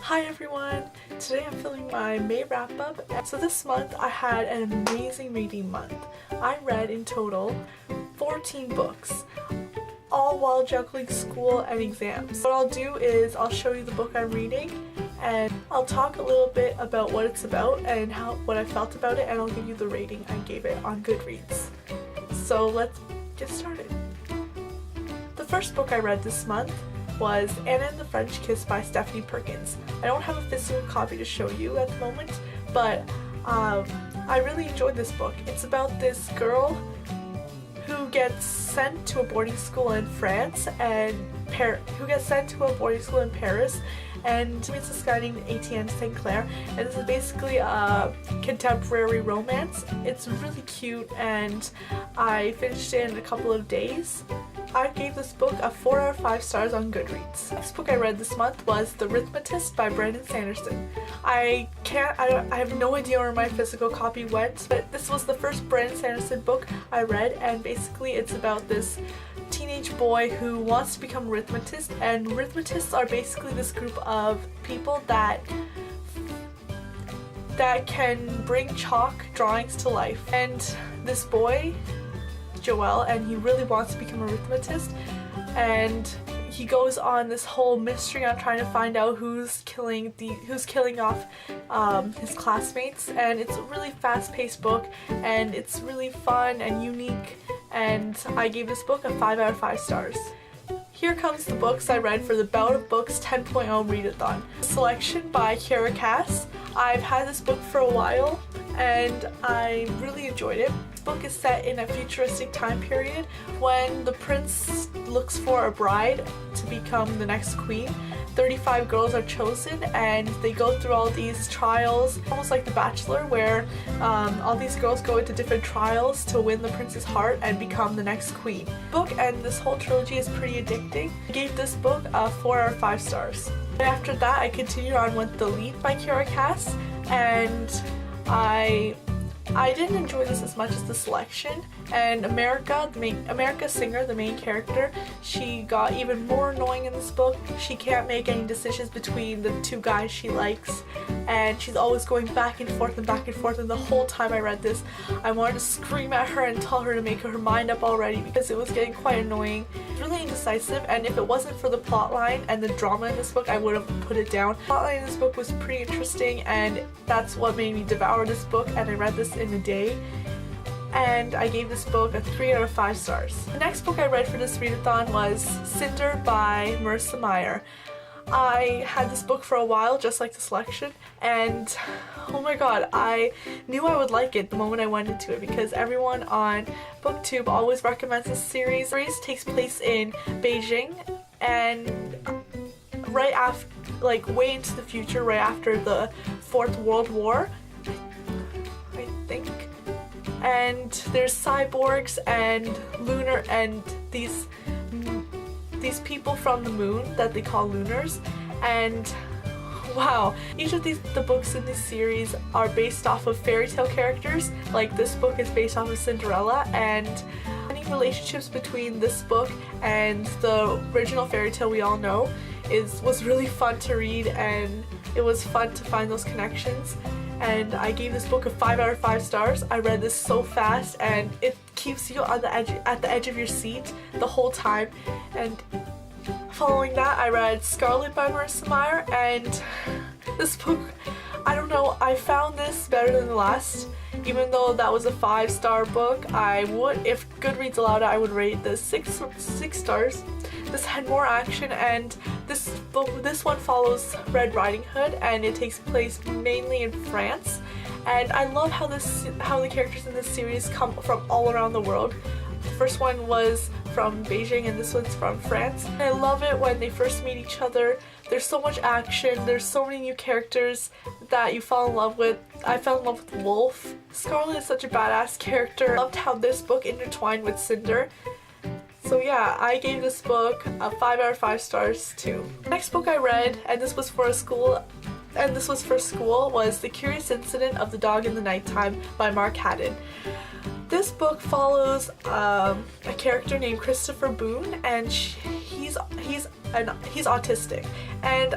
Hi everyone! Today I'm filming my May wrap-up. So this month I had an amazing reading month. I read in total 14 books, all while juggling school and exams. What I'll do is I'll show you the book I'm reading and I'll talk a little bit about what it's about and what I felt about it, and I'll give you the rating I gave it on Goodreads. So let's get started. The first book I read this month was Anna and the French Kiss by Stephanie Perkins. I don't have a physical copy to show you at the moment, but I really enjoyed this book. It's about this girl who gets sent to a boarding school in France and Paris, and meets this guy named Etienne St. Clair, and this is basically a contemporary romance. It's really cute and I finished it in a couple of days. I gave this book a 4 out of 5 stars on Goodreads. The next book I read this month was The Arithmetist by Brandon Sanderson. I have no idea where my physical copy went, but this was the first Brandon Sanderson book I read, and basically it's about this teenage boy who wants to become a arithmetist, and arithmetists are basically this group of people that can bring chalk drawings to life. And this boy, Joel, and he really wants to become a arithmetist, and he goes on this whole mystery on trying to find out who's killing off his classmates. And it's a really fast-paced book and it's really fun and unique, and I gave this book a 5 out of 5 stars. Here comes the books I read for the Bout of Books 10.0 Readathon. Selection by Kiara Cass. I've had this book for a while and I really enjoyed it. This book is set in a futuristic time period when the prince looks for a bride to become the next queen. 35 girls are chosen and they go through all these trials, almost like The Bachelor, where all these girls go into different trials to win the prince's heart and become the next queen. The book and this whole trilogy is pretty addicting. I gave this book a 4 out of 5 stars. And after that I continued on with The Leap by Kiara Cass, and I didn't enjoy this as much as The Selection, and America Singer, the main character, she got even more annoying in this book. She can't make any decisions between the two guys she likes, and she's always going back and forth, and the whole time I read this I wanted to scream at her and tell her to make her mind up already because it was getting quite annoying. It's really indecisive, and if it wasn't for the plotline and the drama in this book I would have put it down. The plotline in this book was pretty interesting, and that's what made me devour this book, and I read this in a day. And I gave this book a 3 out of 5 stars. The next book I read for this readathon was Cinder by Marissa Meyer. I had this book for a while, just like The Selection, and oh my god, I knew I would like it the moment I went into it because everyone on BookTube always recommends this series. The series takes place in Beijing, and right after, like way into the future, right after the 4th World War, I think. And there's cyborgs and lunar and these people from the moon that they call lunars, and wow, each of the books in this series are based off of fairy tale characters. Like this book is based off of Cinderella, and any relationships between this book and the original fairy tale we all know was really fun to read, and it was fun to find those connections. And I gave this book a 5 out of 5 stars. I read this so fast and it keeps you on at the edge of your seat the whole time. And following that I read Scarlet by Marissa Meyer, and this book, I don't know, I found this better than the last. Even though that was a 5-star book, I would, if Goodreads allowed it, I would rate this 6 stars. This had more action, and this one follows Red Riding Hood, and it takes place mainly in France. And I love how the characters in this series come from all around the world. The first one was from Beijing and this one's from France. And I love it when they first meet each other. There's so much action, there's so many new characters that you fall in love with. I fell in love with Wolf. Scarlet is such a badass character. I loved how this book intertwined with Cinder. So yeah, I gave this book a 5 out of 5 stars too. The next book I read, and this was for school, was The Curious Incident of the Dog in the Nighttime by Mark Haddon. This book follows a character named Christopher Boone, and he's autistic, and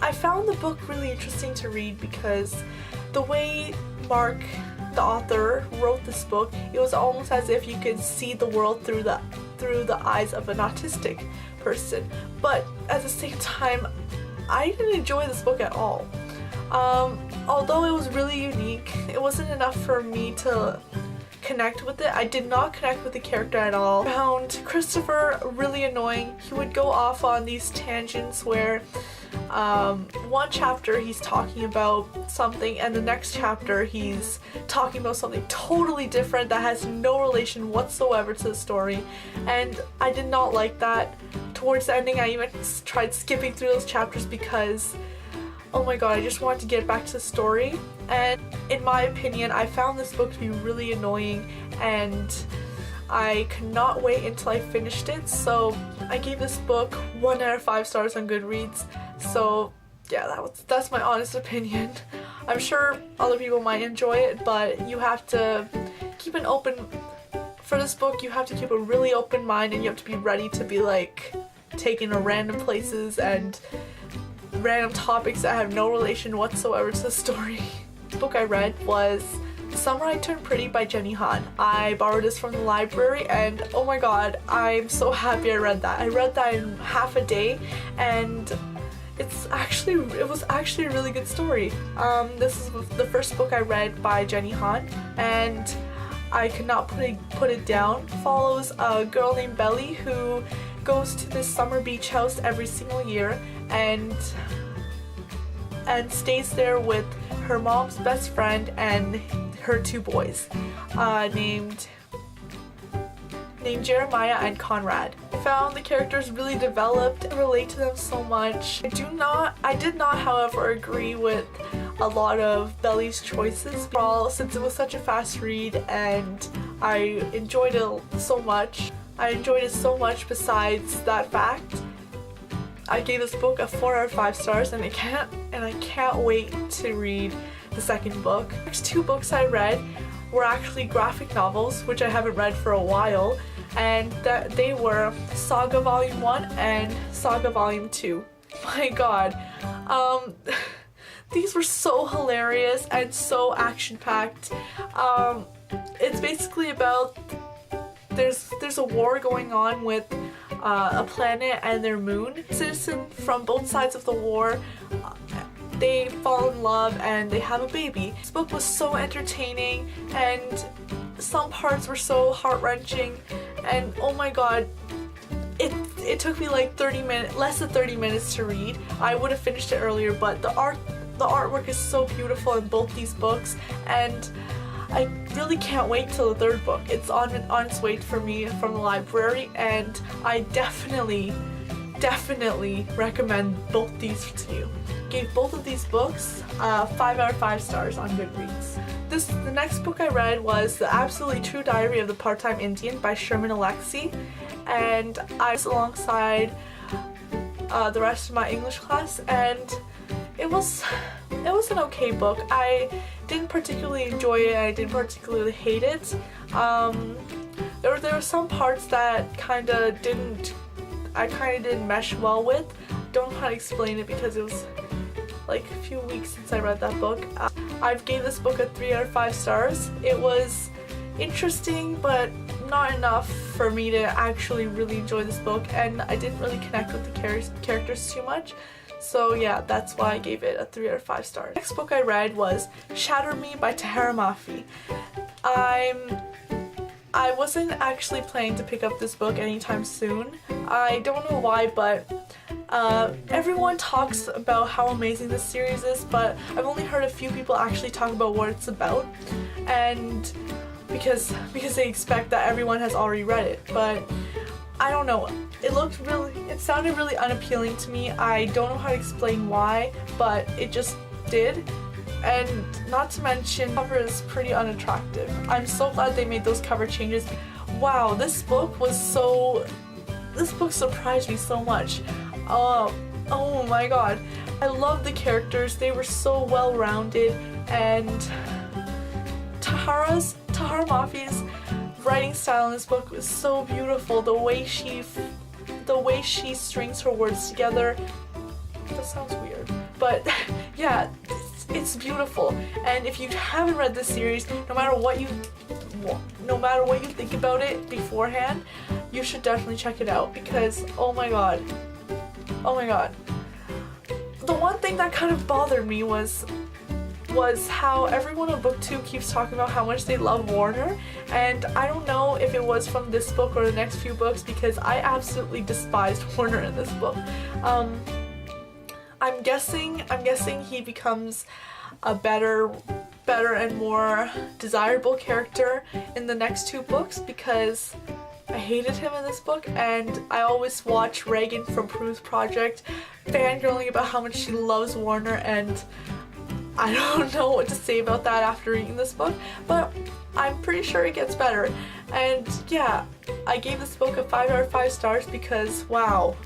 I found the book really interesting to read because the way Mark, the author, wrote this book, it was almost as if you could see the world through the eyes of an autistic person. But at the same time, I didn't enjoy this book at all. Although it was really unique, it wasn't enough for me to connect with it. I did not connect with the character at all. I found Christopher really annoying. He would go off on these tangents where one chapter he's talking about something and the next chapter he's talking about something totally different that has no relation whatsoever to the story, and I did not like that. Towards the ending, I even tried skipping through those chapters because, oh my god, I just wanted to get back to the story. And in my opinion, I found this book to be really annoying and I could not wait until I finished it, so I gave this book 1 out of 5 stars on Goodreads. So yeah, that's my honest opinion. I'm sure other people might enjoy it, but you have to keep an open, for this book you have to keep a really open mind and you have to be ready to be like taken to random places and random topics that have no relation whatsoever to the story. The book I read was Summer I Turned Pretty by Jenny Han. I borrowed this from the library and oh my god, I'm so happy I read that. I read that in half a day and it was actually a really good story. This is the first book I read by Jenny Han and I could not put it down. It follows a girl named Belly who goes to this summer beach house every single year and stays there with her mom's best friend and her 2 boys named Jeremiah and Conrad. I found the characters really developed and relate to them so much. I did not, however, agree with a lot of Belly's choices, since it was such a fast read and I enjoyed it so much. Besides that fact, I gave this book a 4 out of 5 stars and I can't wait to read the second book. The next 2 books I read were actually graphic novels, which I haven't read for a while, and they were Saga Volume 1 and Saga Volume 2. My god. These were so hilarious and so action-packed. It's basically about there's a war going on with a planet and their moon. Citizens from both sides of the war, they fall in love and they have a baby. This book was so entertaining and some parts were so heart-wrenching and oh my god, it took me like less than 30 minutes to read. I would have finished it earlier, but the artwork is so beautiful in both these books and I really can't wait till the 3rd book. It's on its way for me from the library and I definitely recommend both these to you. Gave both of these books 5 out of 5 stars on Goodreads. The next book I read was The Absolutely True Diary of the Part-Time Indian by Sherman Alexie, and I was alongside the rest of my English class and it was an okay book. I didn't particularly enjoy it and I didn't particularly hate it. There were some parts that I kind of didn't mesh well with. Don't know how to explain it because it was like a few weeks since I read that book. I've gave this book a 3 out of 5 stars. It was interesting but not enough for me to actually really enjoy this book and I didn't really connect with the characters too much. So yeah, that's why I gave it a 3 out of 5 stars. The next book I read was Shatter Me by Tahara Mafi. I wasn't actually planning to pick up this book anytime soon. I don't know why, but everyone talks about how amazing this series is, but I've only heard a few people actually talk about what it's about, and because they expect that everyone has already read it, but I don't know. It sounded really unappealing to me. I don't know how to explain why, but it just did. And not to mention, the cover is pretty unattractive. I'm so glad they made those cover changes. Wow, this book surprised me so much. Oh my god. I love the characters. They were so well-rounded, and Tahara Mafi's writing style in this book was so beautiful. The way she strings her words together, That sounds weird. But yeah, it's beautiful. And if you haven't read this series, no matter what you think about it beforehand, you should definitely check it out because oh my god. The one thing that kind of bothered me was how everyone in book 2 keeps talking about how much they love Warner, and I don't know if it was from this book or the next few books because I absolutely despised Warner in this book. I'm guessing he becomes a better and more desirable character in the next 2 books because I hated him in this book, and I always watch Reagan from Prue's Project fangirling about how much she loves Warner, and I don't know what to say about that after reading this book, but I'm pretty sure it gets better. And yeah, I gave this book a 5 out of 5 stars because wow.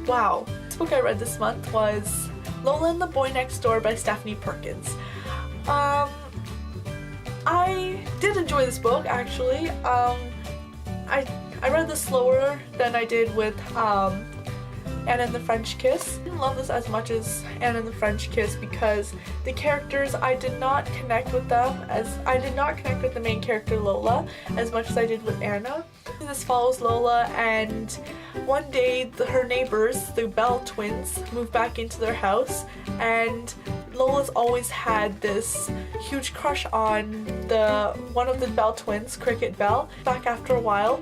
This book I read this month was Lola and the Boy Next Door by Stephanie Perkins. I did enjoy this book actually. I read this slower than I did with Anna and the French Kiss. I didn't love this as much as Anna and the French Kiss because the characters, I did not connect with the main character Lola as much as I did with Anna. This follows Lola, and one day her neighbors, the Bell twins, move back into their house, and Lola's always had this huge crush on one of the Bell twins, Cricket Bell, back after a while,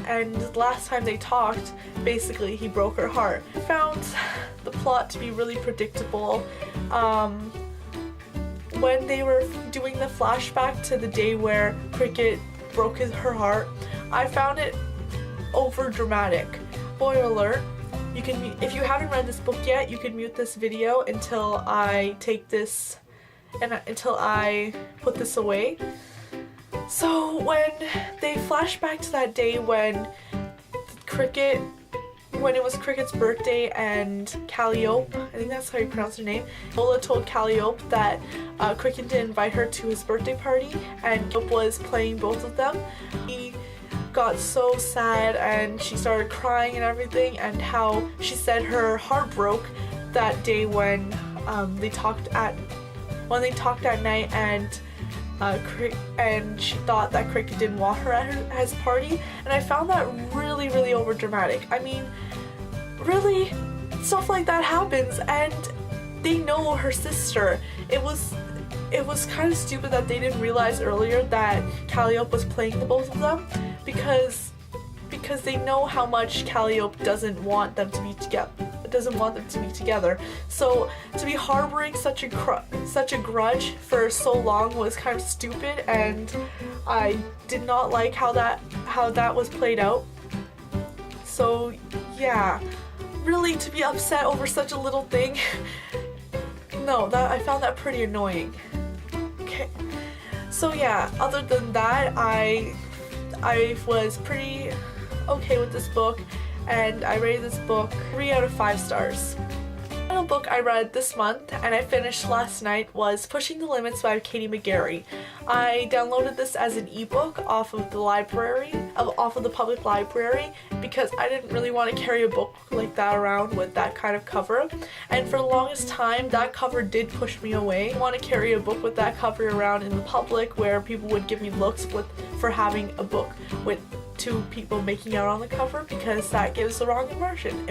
and last time they talked, basically he broke her heart. I found the plot to be really predictable. When they were doing the flashback to the day where Cricket broke her heart, I found it over dramatic. Spoiler alert. If you haven't read this book yet, you can mute this video until I take this and until I put this away. So when they flash back to that day when it was Cricket's birthday and Calliope, I think that's how you pronounce her name, Lola told Calliope that Cricket didn't invite her to his birthday party and Calliope was playing both of them. He got so sad and she started crying and everything, and how she said her heart broke that day when they talked at night, and she thought that Cricket didn't want her at his party, and I found that really, really overdramatic. I mean, really, stuff like that happens, and they know her sister. It was kind of stupid that they didn't realize earlier that Calliope was playing the both of them, because they know how much Calliope doesn't want them to be together. So to be harboring such a grudge for so long was kind of stupid, and I did not like how that was played out. So yeah, really, to be upset over such a little thing, no, I found that pretty annoying. Okay, so yeah, other than that, I was pretty okay with this book, and I rated this book 3 out of 5 stars. The final book I read this month and I finished last night was Pushing the Limits by Katie McGarry. I downloaded this as an ebook off of the public library because I didn't really want to carry a book like that around with that kind of cover, and for the longest time that cover did push me away. I didn't want to carry a book with that cover around in the public where people would give me looks for having a book with 2 people making out on the cover, because that gives the wrong impression.